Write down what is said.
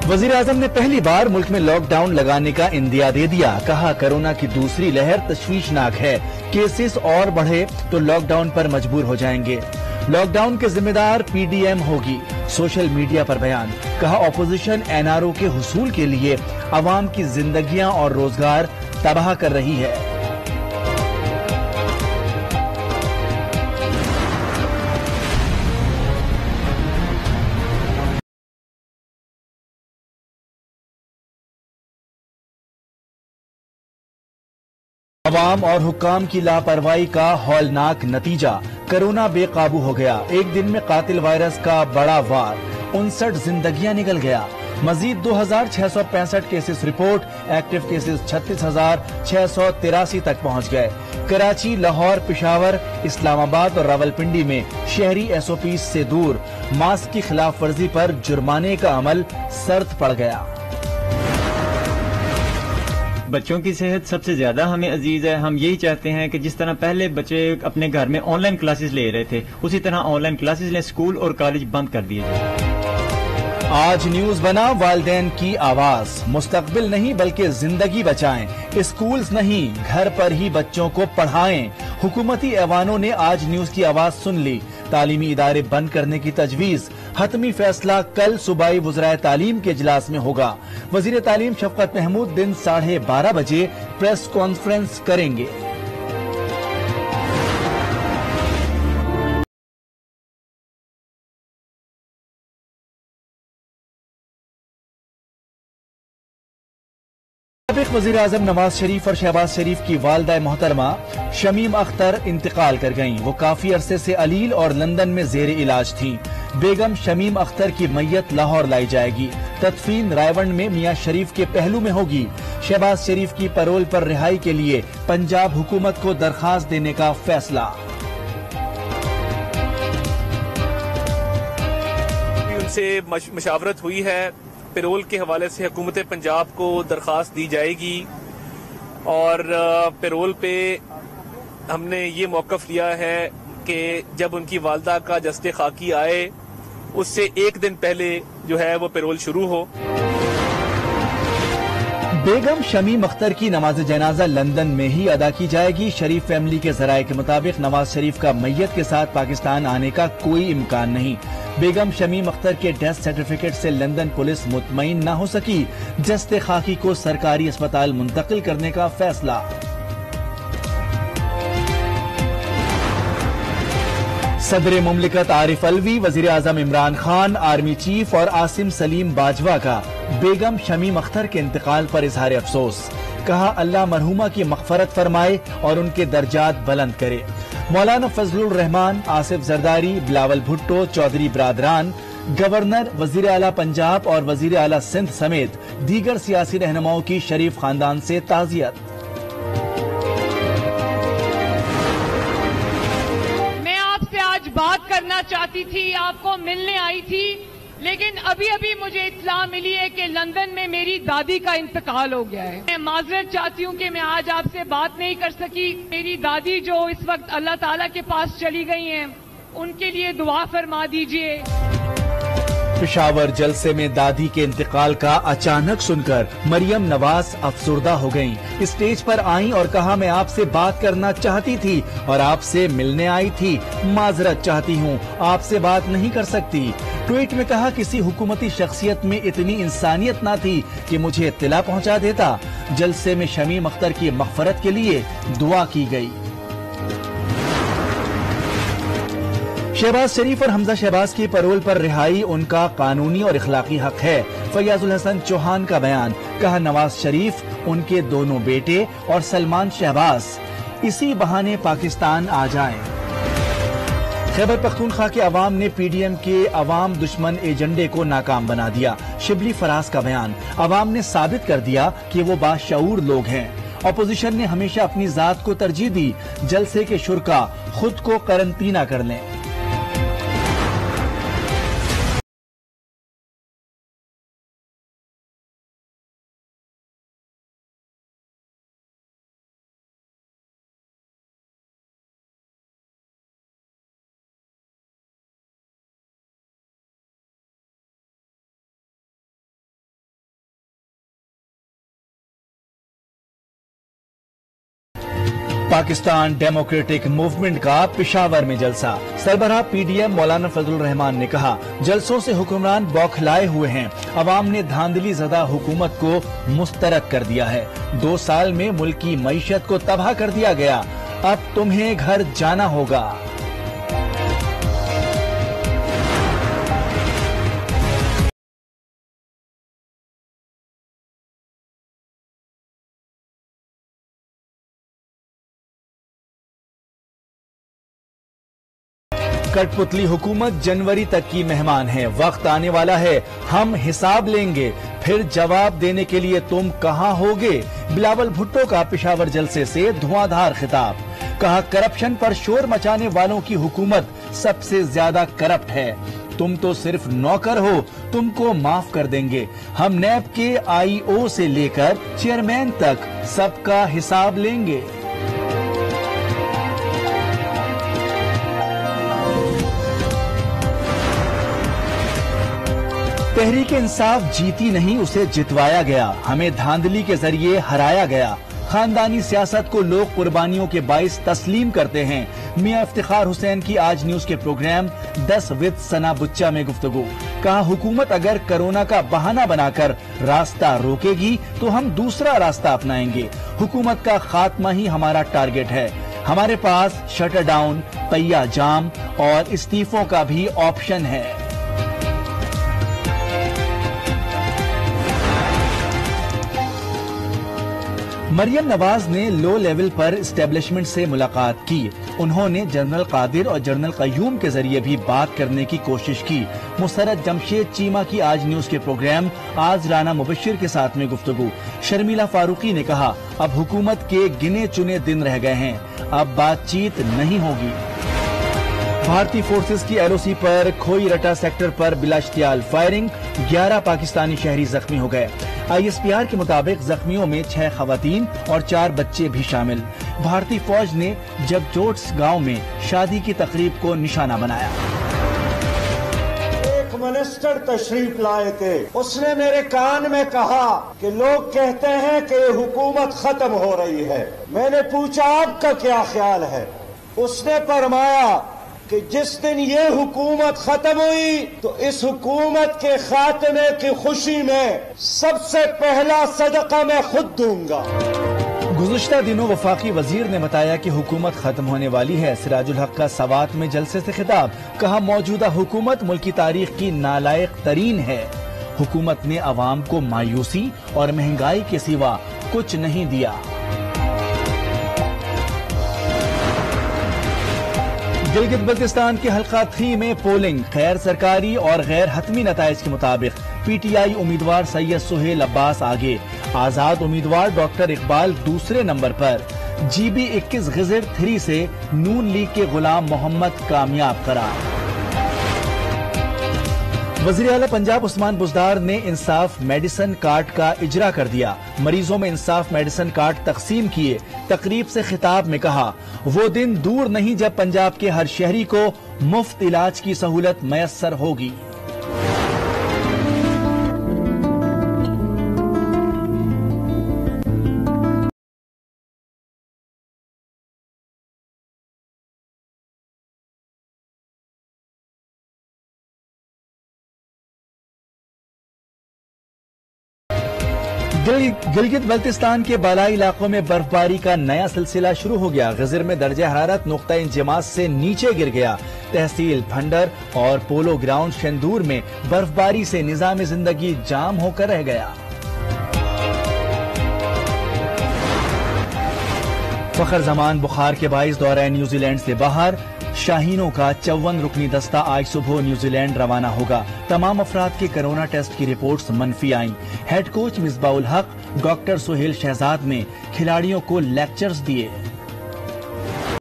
वजीर आजम ने पहली बार मुल्क में लॉकडाउन लगाने का इंदिया दे दिया। कहा कोरोना की दूसरी लहर तशवीशनाक है, केसेस और बढ़े तो लॉकडाउन पर मजबूर हो जाएंगे। लॉकडाउन के जिम्मेदार पीडीएम होगी। सोशल मीडिया पर बयान। कहा ऑपोजिशन एनआरओ के हुसूल के लिए अवाम की जिंदगियां और रोजगार तबाह कर रही है। अवाम और हुक्काम की लापरवाही का हौलनाक नतीजा। कोरोना बेकाबू हो गया। एक दिन में कातिल वायरस का बड़ा वार, 59 जिंदगियां निकल गया। मजीद 2665 केसेस रिपोर्ट। एक्टिव केसेस 36,683 तक पहुंच गए। कराची, लाहौर, पिशावर, इस्लामाबाद और रावलपिंडी में शहरी एसओपी से दूर। मास्क की खिलाफ वर्जी पर जुर्माने का अमल सर्द पड़ गया। बच्चों की सेहत सबसे ज्यादा हमें अजीज है। हम यही चाहते हैं कि जिस तरह पहले बच्चे अपने घर में ऑनलाइन क्लासेस ले रहे थे, उसी तरह ऑनलाइन क्लासेस लें, स्कूल और कॉलेज बंद कर दिए जाए। आज न्यूज बना वालिदैन की आवाज। मुस्तकबिल नहीं बल्कि जिंदगी बचाएं। स्कूल्स नहीं, घर पर ही बच्चों को पढ़ाएं। हुकूमती ऐवानों ने आज न्यूज की आवाज सुन ली। तालीमी इदारे बंद करने की तजवीज। हतमी फैसला कल सूबाई वज़राए तालीम के इजलास में होगा। वजीर तालीम शफकत महमूद दिन 12:30 बजे प्रेस कॉन्फ्रेंस करेंगे। साबिक वज़ीर आज़म नवाज शरीफ और शहबाज शरीफ की वालदा मोहतरमा शमीम अख्तर इंतकाल कर गईं। वो काफी अरसे से अलील और लंदन में जेर इलाज थीं। बेगम शमीम अख्तर की मैयत लाहौर लाई जाएगी। तदफीन रायवंड में मियां शरीफ के पहलू में होगी। शहबाज शरीफ की पैरोल पर रिहाई के लिए पंजाब हुकूमत को दरखास्त देने का फैसला। उनसे मशावरत हुई है। पैरोल के हवाले से हुकूमत पंजाब को दरख्वास्त दी जाएगी और पैरोल पे हमने ये मौक़िफ़ लिया है कि जब उनकी वालदा का जस्ते खाकी आए उससे एक दिन पहले जो है वो पैरोल शुरू हो। बेगम शमीम अख्तर की नमाज जनाजा लंदन में ही अदा की जाएगी। शरीफ फैमिली के जराये के मुताबिक नवाज शरीफ का मैयत के साथ पाकिस्तान आने का कोई इम्कान नहीं। बेगम शमीम अख्तर के डेथ सर्टिफिकेट से लंदन पुलिस मुतमईन न हो सकी। जस्ते खाकी को सरकारी अस्पताल मुंतकिल करने का फैसला। सदर मुमलिकत आरिफ अलवी, वजीर आजम इमरान खान, आर्मी चीफ और आसिम सलीम बाजवा का बेगम शमीम अख्तर के इंतकाल पर इजहार अफसोस। कहा अल्लाह मरहुमा की मग़फ़रत फरमाए और उनके दर्जात बुलंद करे। मौलाना फजलुर रहमान, आसिफ जरदारी, बिलावल भुट्टो, चौधरी बरादरान, गवर्नर, वजीर आला पंजाब और वजीर आला सिंध समेत दीगर सियासी रहनुमाओं की शरीफ खानदान से ताज़ियत। बात करना चाहती थी, आपको मिलने आई थी, लेकिन अभी अभी मुझे इत्तला मिली है कि लंदन में मेरी दादी का इंतकाल हो गया है। मैं माजरत चाहती हूँ कि मैं आज आपसे बात नहीं कर सकी। मेरी दादी जो इस वक्त अल्लाह ताला के पास चली गई हैं, उनके लिए दुआ फरमा दीजिए। पिशावर जलसे में दादी के इंतकाल का अचानक सुनकर मरियम नवाज अफसुर्दा हो गईं। स्टेज पर आईं और कहा मैं आपसे बात करना चाहती थी और आपसे मिलने आई थी। माजरत चाहती हूँ, आपसे बात नहीं कर सकती। ट्वीट में कहा किसी हुकूमती शख्सियत में इतनी इंसानियत ना थी कि मुझे इत्तला पहुँचा देता। जलसे में शमीम अख्तर की मग़फ़रत के लिए दुआ की गई। शहबाज शरीफ और हमजा शहबाज की पैरोल पर रिहाई उनका कानूनी और इखलाकी हक है। फैयाजुल हसन चौहान का बयान। कहा नवाज शरीफ, उनके दोनों बेटे और सलमान शहबाज इसी बहाने पाकिस्तान आ जाएं। खैबर पख्तूनख्वा के अवाम ने पीडीएम के अवाम दुश्मन एजेंडे को नाकाम बना दिया। शिबली फराज का बयान। अवाम ने साबित कर दिया कि वो बाशऊर लोग हैं। अपोजिशन ने हमेशा अपनी जात को तरजीह दी। जलसे के शुरका खुद को करंटीना कर लें। पाकिस्तान डेमोक्रेटिक मूवमेंट का पिशावर में जलसा। सरबराह PDM मौलाना फजलुर रहमान ने कहा, जलसों से हुक्मरान बौखलाए हुए हैं। अवाम ने धांधली ज़दा हुकूमत को मुस्तरद कर दिया है। 2 साल में मुल्क की मईशत को तबाह कर दिया गया। अब तुम्हें घर जाना होगा। कठपुतली हुकूमत जनवरी तक की मेहमान है। वक्त आने वाला है, हम हिसाब लेंगे, फिर जवाब देने के लिए तुम कहां होगे। बिलावल भुट्टो का पिशावर जलसे से धुआंधार खिताब। कहा, करप्शन पर शोर मचाने वालों की हुकूमत सबसे ज्यादा करप्ट है। तुम तो सिर्फ नौकर हो, तुमको माफ कर देंगे। हम नैब के IO से लेकर चेयरमैन तक सबका हिसाब लेंगे। तहरीक इंसाफ जीती नहीं, उसे जितवाया गया। हमें धांधली के जरिए हराया गया। खानदानी सियासत को लोग कुर्बानियों के बाइस तस्लीम करते हैं। मियां इफ्तिखार हुसैन की आज न्यूज के प्रोग्राम 10 विद सना बुच्चा में गुफ्तगू। कहा, हुकूमत अगर कोरोना का बहाना बनाकर रास्ता रोकेगी तो हम दूसरा रास्ता अपनाएंगे। हुकूमत का खात्मा ही हमारा टारगेट है। हमारे पास शटर डाउन, पहिया जाम और इस्तीफों का भी ऑप्शन है। मरियम नवाज ने लो लेवल पर एस्टेब्लिशमेंट से मुलाकात की। उन्होंने जनरल कादिर और जनरल कयूम के जरिए भी बात करने की कोशिश की। मुसरत जमशेद चीमा की आज न्यूज के प्रोग्राम आज राना मुबशिर के साथ में गुफ्तगू। शर्मिला फारूकी ने कहा, अब हुकूमत के गिने चुने दिन रह गए हैं, अब बातचीत नहीं होगी। भारतीय फोर्सेस की LOC पर खोई रटा सेक्टर पर बिलाश्तियाल फायरिंग, 11 पाकिस्तानी शहरी जख्मी हो गए। ISPR के मुताबिक जख्मियों में 6 खवातीन और 4 बच्चे भी शामिल। भारतीय फौज ने जगजोट्स गांव में शादी की तकरीब को निशाना बनाया। एक मिनिस्टर तशरीफ लाए थे, उसने मेरे कान में कहा कि लोग कहते हैं कि ये हुकूमत खत्म हो रही है। मैंने पूछा, आपका क्या ख्याल है? उसने फरमाया कि जिस दिन ये हुकूमत खत्म हुई तो इस हुकूमत के खात्मे की खुशी में सबसे पहला सदका मैं खुद दूंगा। गुज़िश्ता दिनों वफाकी वजीर ने बताया कि हुकूमत खत्म होने वाली है। सिराजुल हक का सवात में जलसे से खिताब। कहा, मौजूदा हुकूमत मुल्क की तारीख की नालायक तरीन है। हुकूमत ने अवाम को मायूसी और महंगाई के सिवा कुछ नहीं दिया। गिलगित बल्तिस्तान के हल्का 3 में पोलिंग गैर सरकारी और गैर हतमी नताइज के मुताबिक PTI उम्मीदवार सैयद सुहेल अब्बास आगे, आजाद उम्मीदवार डॉक्टर इकबाल दूसरे नंबर पर। GB 21 गिज़र 3 से नून लीग के गुलाम मोहम्मद कामयाब करार। वज़ीर आला पंजाब उस्मान बुज़दार ने इंसाफ मेडिसिन कार्ड का इजरा कर दिया। मरीजों में इंसाफ मेडिसिन कार्ड तकसीम किए। तकरीब से खिताब में कहा, वो दिन दूर नहीं जब पंजाब के हर शहरी को मुफ्त इलाज की सहूलत मैसर होगी। गिलगित बल्तिस्तान के बालाई इलाकों में बर्फबारी का नया सिलसिला शुरू हो गया। गिज़र में दर्जा हरारत नुक्ता इंजमास से नीचे गिर गया। तहसील भंडर और पोलो ग्राउंड शेंदूर में बर्फबारी से निजाम जिंदगी जाम होकर रह गया। फखर जमान बुखार के बाइस दौरे न्यूजीलैंड से बाहर। शाहीनों का 54 रुकनी दस्ता आज सुबह न्यूजीलैंड रवाना होगा। तमाम अफराद के कोरोना टेस्ट की रिपोर्ट्स मनफी आईं। हेड कोच मिसबाउल हक डॉक्टर सुहेल शहजाद ने खिलाड़ियों को लेक्चर्स दिए।